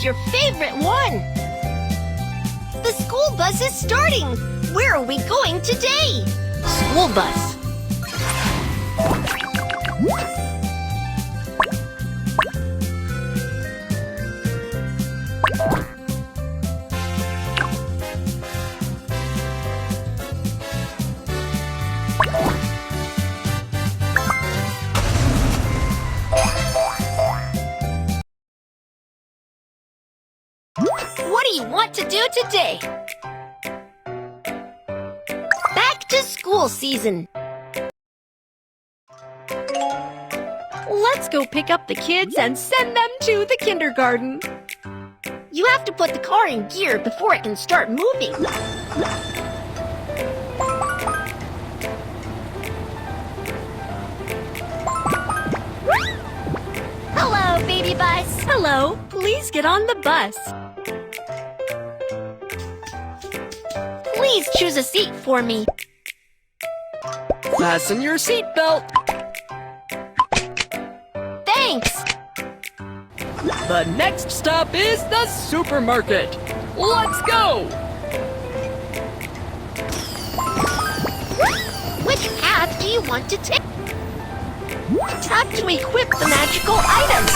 Choose your favorite one. The school bus is starting. Where are we going today? School bus. What do you want to do today? Back to school season. Let's go pick up the kids and send them to the kindergarten. You have to put the car in gear before it can start moving. Hello, baby bus. Hello, please get on the bus. Please choose a seat for me. Fasten your seatbelt. Thanks. The next stop is the supermarket. Let's go! Which path do you want to take? Tap to equip the magical items.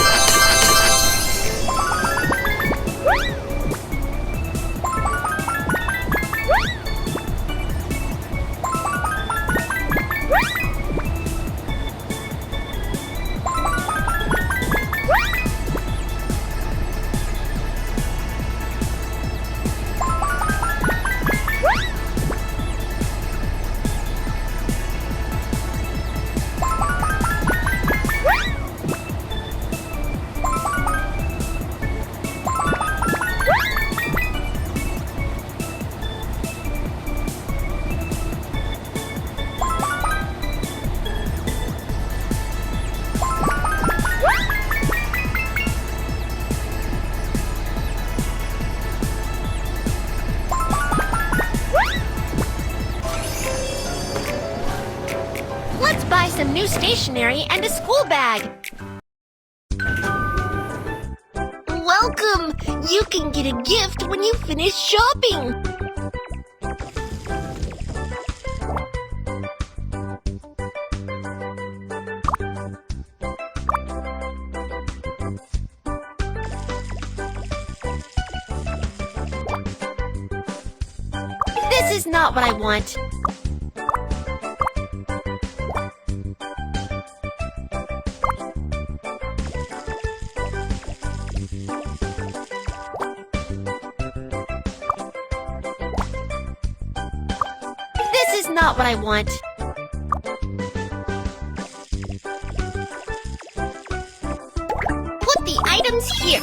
Let's buy some new stationery and a school bag. Welcome! You can get a gift when you finish shopping. This is not what I want. This is not what I want. Put the items here.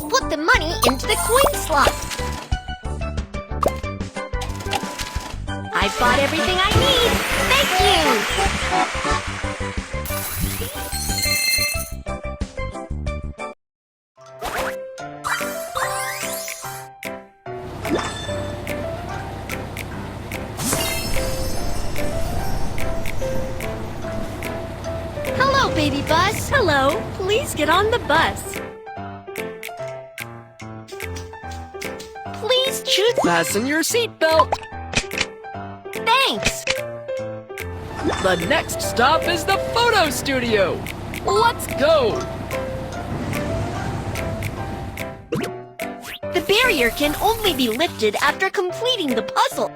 Put the money into the coin slot. I bought everything I need. Thank you. Hello, baby bus. Hello, please get on the bus. Please choose. Fasten your seatbelt. Thanks. The next stop is the photo studio. Let's go! The barrier can only be lifted after completing the puzzle.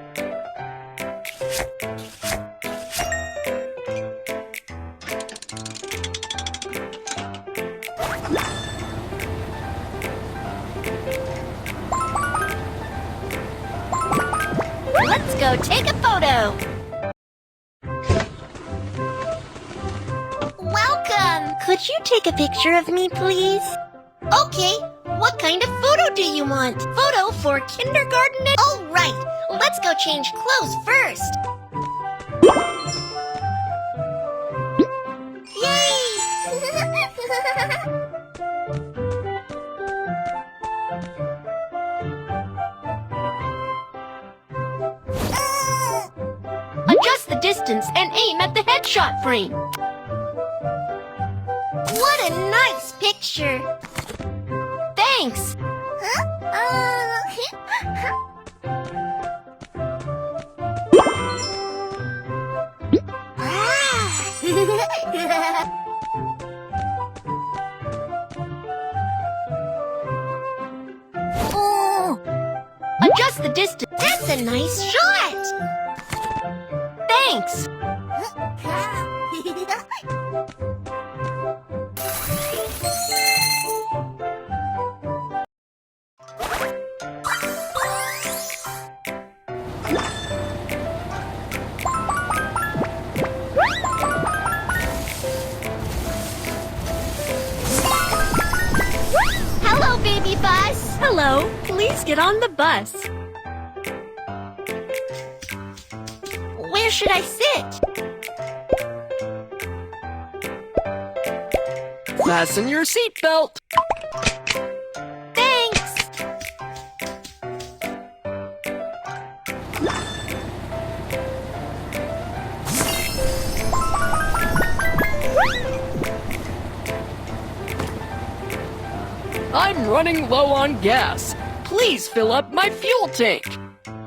Let's go take a photo. Welcome. Could you take a picture of me, please? Okay. What kind of photo do you want? Photo for kindergarten? All right. Let's go change clothes first. Yay! the distance and aim at the headshot frame. What a nice picture. Thanks! Oh, Adjust the distance. that's a nice shot. Thanks! Hello, baby bus. Hello, please get on the bus. Where should I sit? Fasten your seatbelt. Thanks. I'm running low on gas. Please fill up my fuel tank.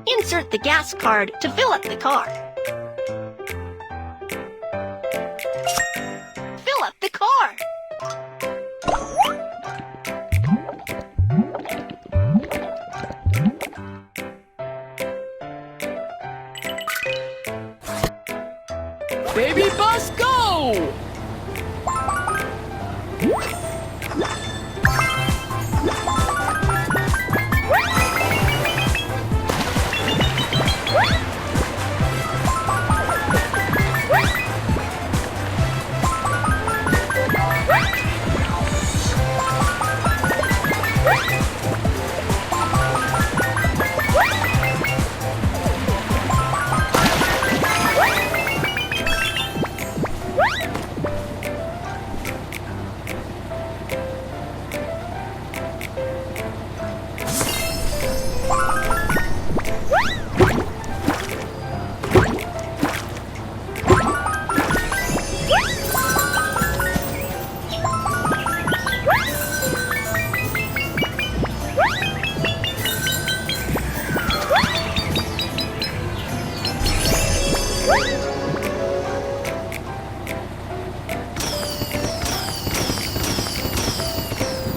Insert the gas card to fill up the car. Fill up the car. Baby bus, go!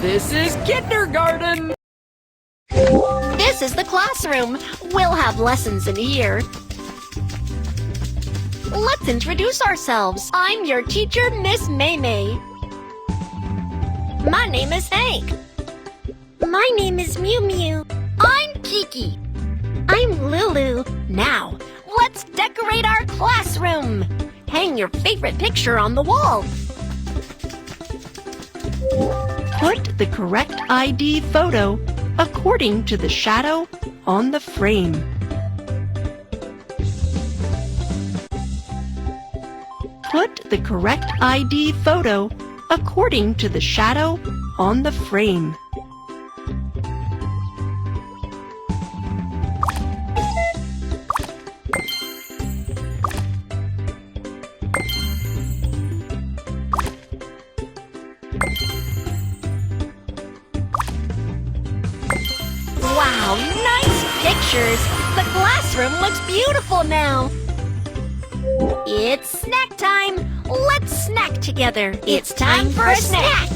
This is kindergarten. This is the classroom. We'll have lessons in here. Let's introduce ourselves. I'm your teacher, Miss Maymay. My name is Hank. My name is Mew Mew. I'm Kiki. I'm Lulu. Now, let's decorate our classroom. Hang your favorite picture on the wall. Put the correct ID photo according to the shadow on the frame. Put the correct ID photo according to the shadow on the frame. Wow, nice pictures! The classroom looks beautiful now! It's snack time! Let's snack together! It's time for a snack!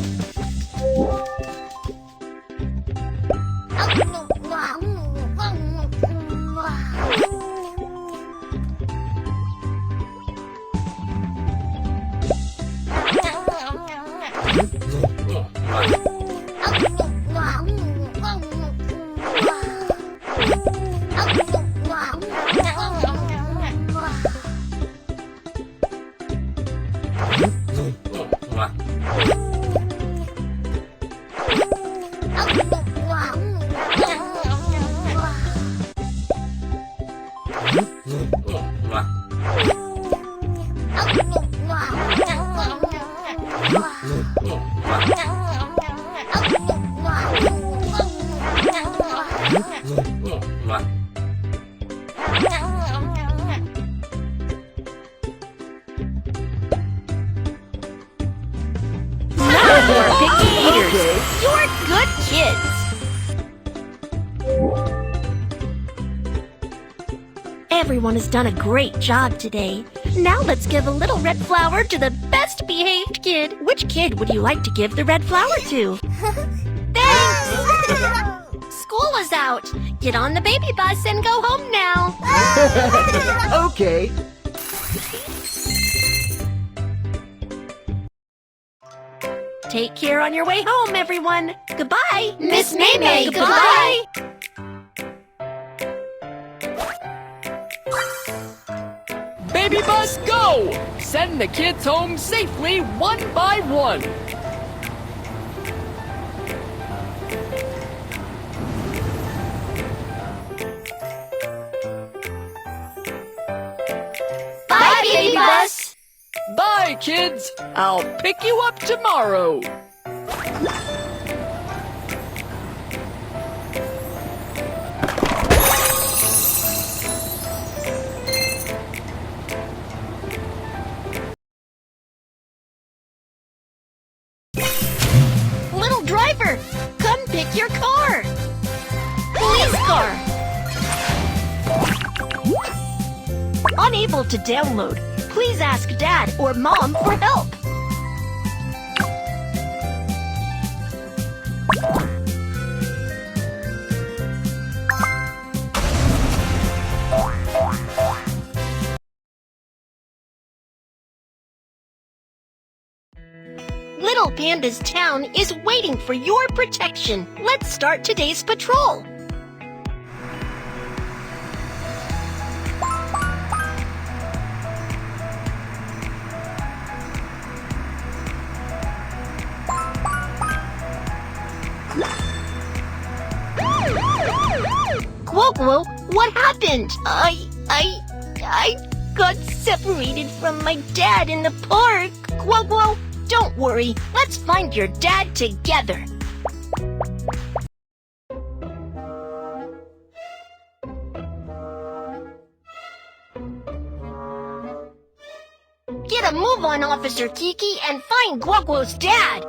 Everyone has done a great job today. Now let's give a little red flower to the best behaved kid. Which kid would you like to give the red flower to? Thanks! School is out. Get on the baby bus and go home now. Okay. Take care on your way home, everyone. Goodbye. Miss Maymay, goodbye. Baby bus, go! Send the kids home safely one by one. Bye, baby bus. Bye, kids. I'll pick you up tomorrow. Little driver, come pick your car. Police car. Unable to download. Please ask Dad or Mom for help. Little Panda's town is waiting for your protection. Let's start today's patrol. Quo, what happened? I got separated from my dad in the park. Quo, don't worry. Let's find your dad together. Get a move on, Officer Kiki, and find Quo's dad.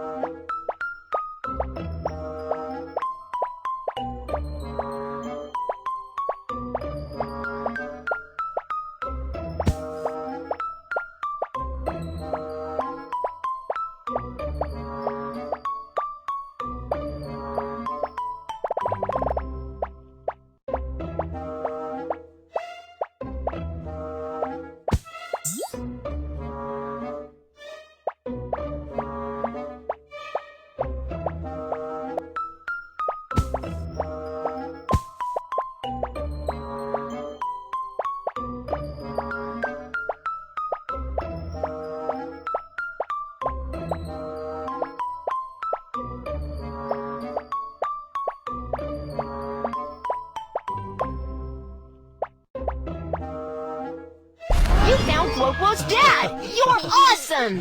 You found Quo's dad! You're awesome!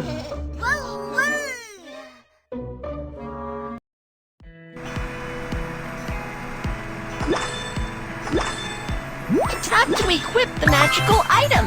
Tap to equip the magical item.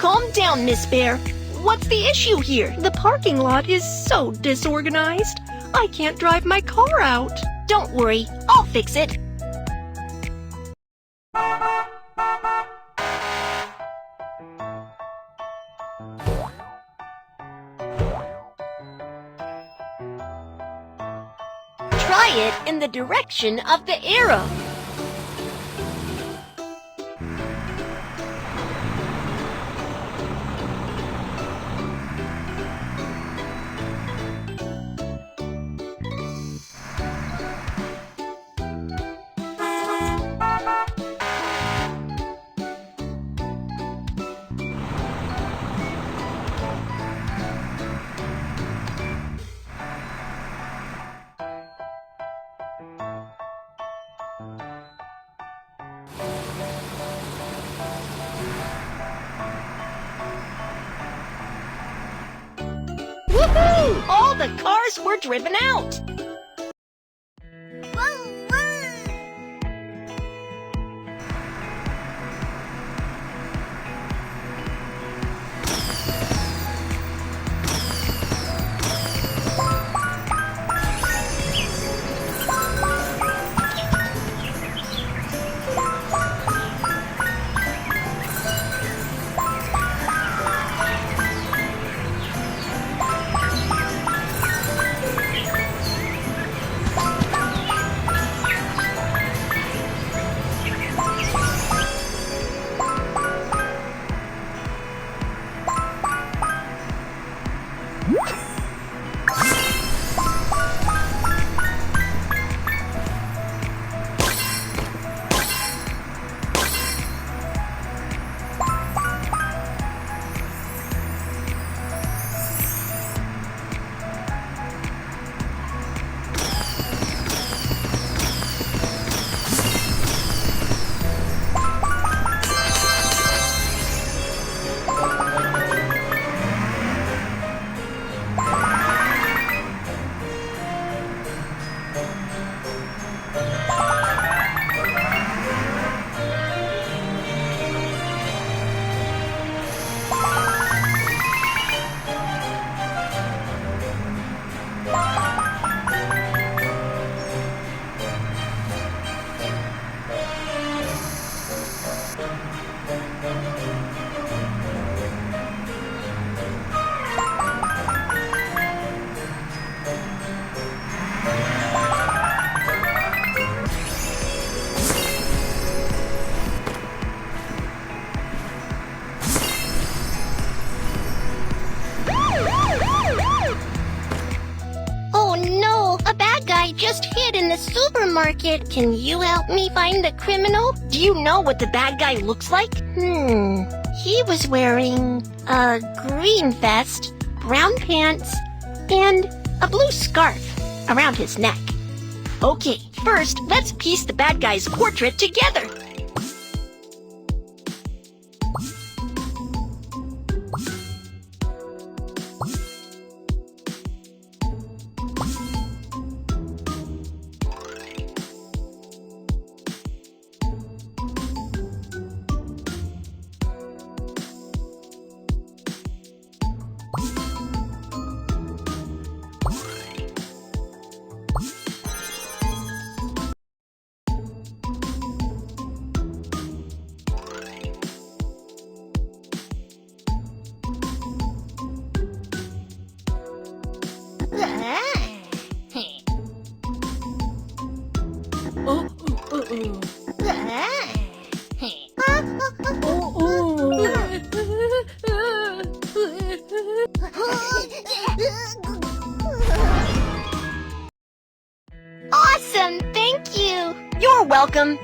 Calm down, Miss Bear. What's the issue here? The parking lot is so disorganized. I can't drive my car out. Don't worry, I'll fix it. Try it in the direction of the arrow. Woohoo! All the cars were driven out. Just hid in the supermarket. Can you help me find the criminal? Do you know what the bad guy looks like? He was wearing a green vest, brown pants, and a blue scarf around his neck. Okay, first, let's piece the bad guy's portrait together. Awesome! Thank you! You're welcome!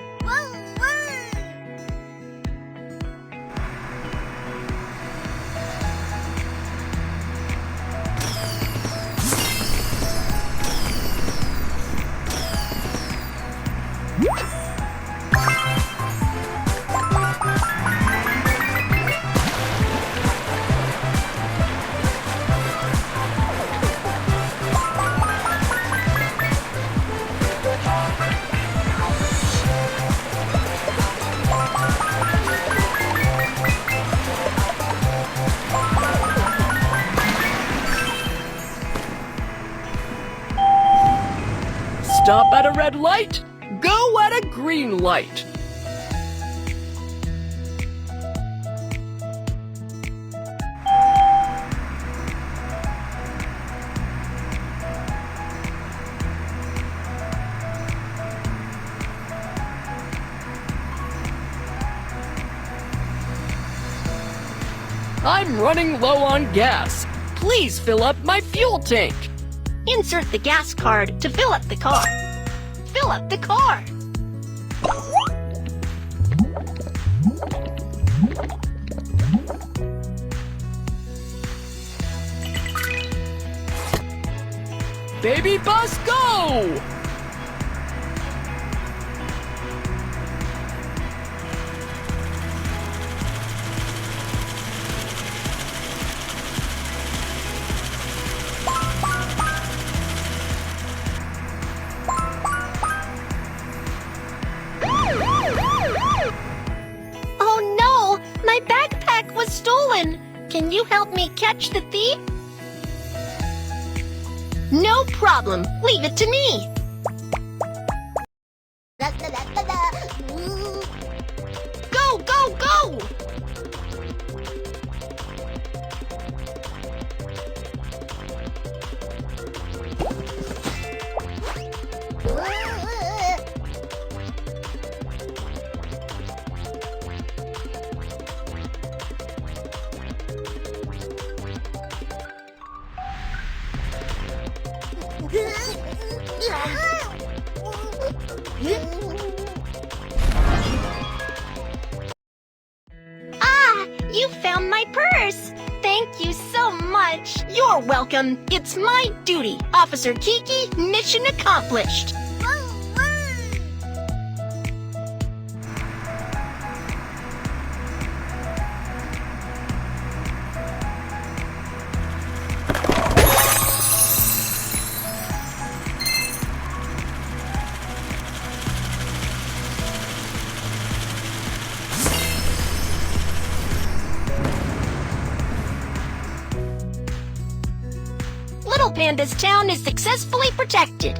stop at a red light, go at a green light. I'm running low on gas. Please fill up my fuel tank. Insert the gas card to fill up the car. Fill up the car. Baby bus, go! Oh no! My backpack was stolen! Can you help me catch the thief? No problem. Leave it to me. Go, go, go! Ah, you found my purse. Thank you so much. You're welcome. It's my duty. Officer Kiki, mission accomplished. Little Panda's town is successfully protected.